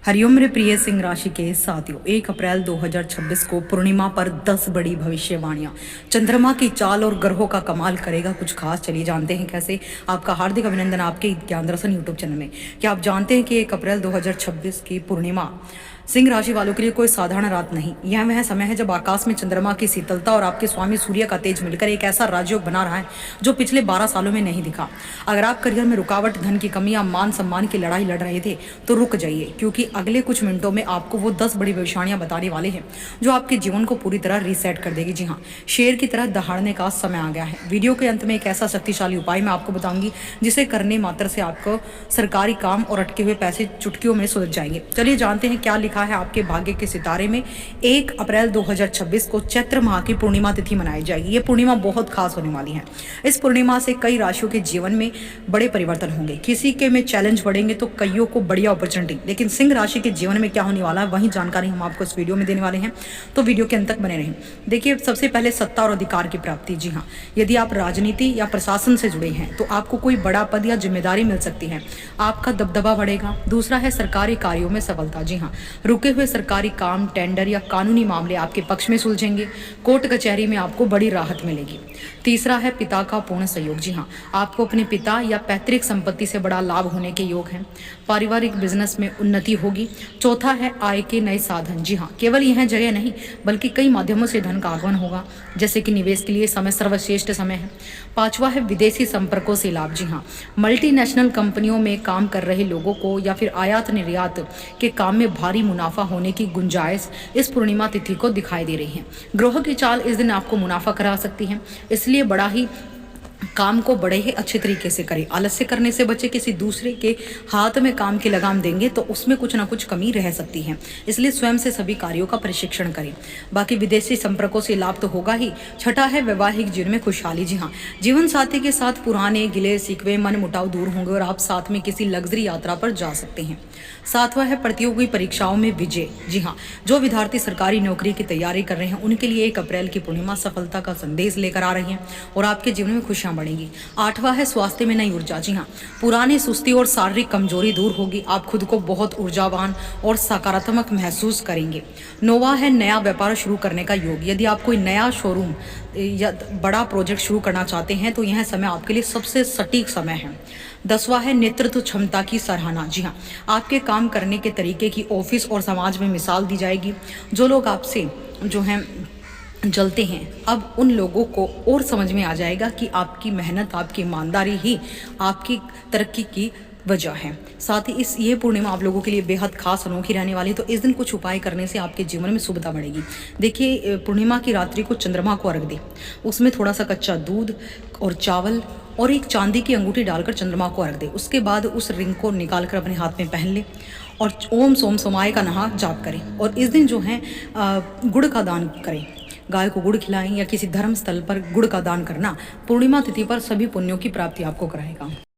हरिओम मेरे प्रिय सिंह राशि के साथियों, 1 अप्रैल 2026 को पूर्णिमा पर 10 बड़ी भविष्यवाणियां। चंद्रमा की चाल और ग्रहों का कमाल करेगा कुछ खास। चलिए जानते हैं कैसे। आपका हार्दिक अभिनंदन आपके ज्ञान दर्शन यूट्यूब चैनल में। क्या आप जानते हैं कि 1 अप्रैल 2026 की पूर्णिमा सिंह राशि वालों के लिए कोई साधारण रात नहीं, यह वह समय है जब आकाश में चंद्रमा की शीतलता और आपके स्वामी सूर्य का तेज मिलकर एक ऐसा राजयोग बना रहा है जो पिछले 12 सालों में नहीं दिखा। अगर आप करियर में रुकावट, धन की कमी या मान सम्मान की लड़ाई लड़ रहे थे तो रुक जाइए, क्योंकि अगले कुछ मिनटों में आपको वो 10 बड़ी भविष्यवाणियां बताने वाले हैं जो आपके जीवन को पूरी तरह रीसेट कर देगी। जी हाँ, शेर की तरह दहाड़ने का समय आ गया है। वीडियो के अंत में एक ऐसा शक्तिशाली उपाय मैं आपको बताऊंगी जिसे करने मात्र से आपको सरकारी काम और अटके हुए पैसे चुटकियों में सुलझ जाएंगे। चलिए जानते हैं क्या लिखा है आपके भाग्य के सितारे में। 1 अप्रैल 2026 को चैत्र माह की पूर्णिमा तिथि मनाई जाएगी। ये पूर्णिमा बहुत खास होने वाली है। इस पूर्णिमा से कई राशियों के जीवन में बड़े परिवर्तन होंगे। किसी के में चैलेंज बढ़ेंगे तो कईयों को बढ़िया अपॉर्चुनिटी। लेकिन सिंह राशि के जीवन में क्या होने वाला है वही जानकारी हम आपको इस वीडियो में देने वाले हैं, तो वीडियो के अंत तक बने रहें। देखिए, सबसे पहले सत्ता और अधिकार की प्राप्ति। जी हाँ, यदि आप राजनीति या प्रशासन से जुड़े हैं तो आपको कोई बड़ा पद या जिम्मेदारी मिल सकती है, आपका दबदबा बढ़ेगा। दूसरा है सरकारी कार्यों में सफलता। जी हाँ, रुके हुए सरकारी काम, टेंडर या कानूनी मामले आपके पक्ष में सुलझेंगे। कोर्ट कचहरी में आपको बड़ी राहत मिलेगी। तीसरा है पिता का पूर्ण सहयोग। जी हाँ, आपको अपने पिता या पैतृक संपत्ति से बड़ा लाभ होने के योग हैं। पारिवारिक बिजनेस में उन्नति होगी। चौथा है आय के नए साधन। जी हाँ, केवल यह जगह नहीं बल्कि कई माध्यमों से धन का आगमन होगा, जैसे कि निवेश के लिए समय सर्वश्रेष्ठ समय है। पांचवा है विदेशी संपर्कों से लाभ। जी हाँ, मल्टीनेशनल कंपनियों में काम कर रहे लोगों को या फिर आयात निर्यात के काम में भारी मुनाफा होने की गुंजाइश इस पूर्णिमा तिथि को दिखाई दे रही है। ग्रह की चाल इस दिन आपको मुनाफा करा सकती है, इसलिए बड़ा ही काम को बड़े ही अच्छे तरीके से करें। आलस्य करने से बचे। किसी दूसरे के हाथ में काम की लगाम देंगे तो उसमें कुछ ना कुछ कमी रह सकती है, इसलिए स्वयं से सभी कार्यों का प्रशिक्षण करें। बाकी विदेशी संपर्कों से लाभ तो होगा ही। छठा है वैवाहिक जीवन में खुशहाली। जी हाँ, जीवन साथी के साथ पुराने गिले शिकवे, मन मुटाव दूर होंगे और आप साथ में किसी लग्जरी यात्रा पर जा सकते हैं। सातवां है प्रतियोगी परीक्षाओं में विजय। जी हाँ, जो विद्यार्थी सरकारी नौकरी की तैयारी कर रहे हैं उनके लिए 1 अप्रैल की पूर्णिमा सफलता का संदेश लेकर आ रही है और आपके जीवन में खुशियां बढ़ेंगी। आठवां है स्वास्थ्य में नई ऊर्जा। जी हाँ, पुरानी सुस्ती और शारीरिक कमजोरी दूर होगी। आप खुद को बहुत ऊर्जावान और सकारात्मक महसूस करेंगे। नौवां है नया व्यापार शुरू करने का योग। यदि आप कोई नया शोरूम या बड़ा प्रोजेक्ट शुरू करना चाहते हैं तो यह समय आपके लिए सबसे सटीक समय है। 10वां है नेतृत्व क्षमता की सराहना। जी हाँ, आपके काम करने के तरीके की ऑफिस और समाज में मिसाल दी जाएगी। जो लोग आपसे जो हैं जलते हैं, अब उन लोगों को और समझ में आ जाएगा कि आपकी मेहनत, आपकी ईमानदारी ही आपकी तरक्की की वजह है। साथ ही ये पूर्णिमा आप लोगों के लिए बेहद खास अनोखी रहने वाली है, तो इस दिन कुछ उपाय करने से आपके जीवन में शुभता बढ़ेगी। देखिए, पूर्णिमा की रात्रि को चंद्रमा को अर्घ दें, उसमें थोड़ा सा कच्चा दूध और चावल और एक चांदी की अंगूठी डालकर चंद्रमा को अर्घ दें। उसके बाद उस रिंग को निकालकर अपने हाथ में पहन लें और ओम सोम सोमाय का नहा जाप करें। और इस दिन जो है गुड़ का दान करें। गाय को गुड़ खिलाएं या किसी धर्म स्थल पर गुड़ का दान करना पूर्णिमा तिथि पर सभी पुण्यों की प्राप्ति आपको कराएगा।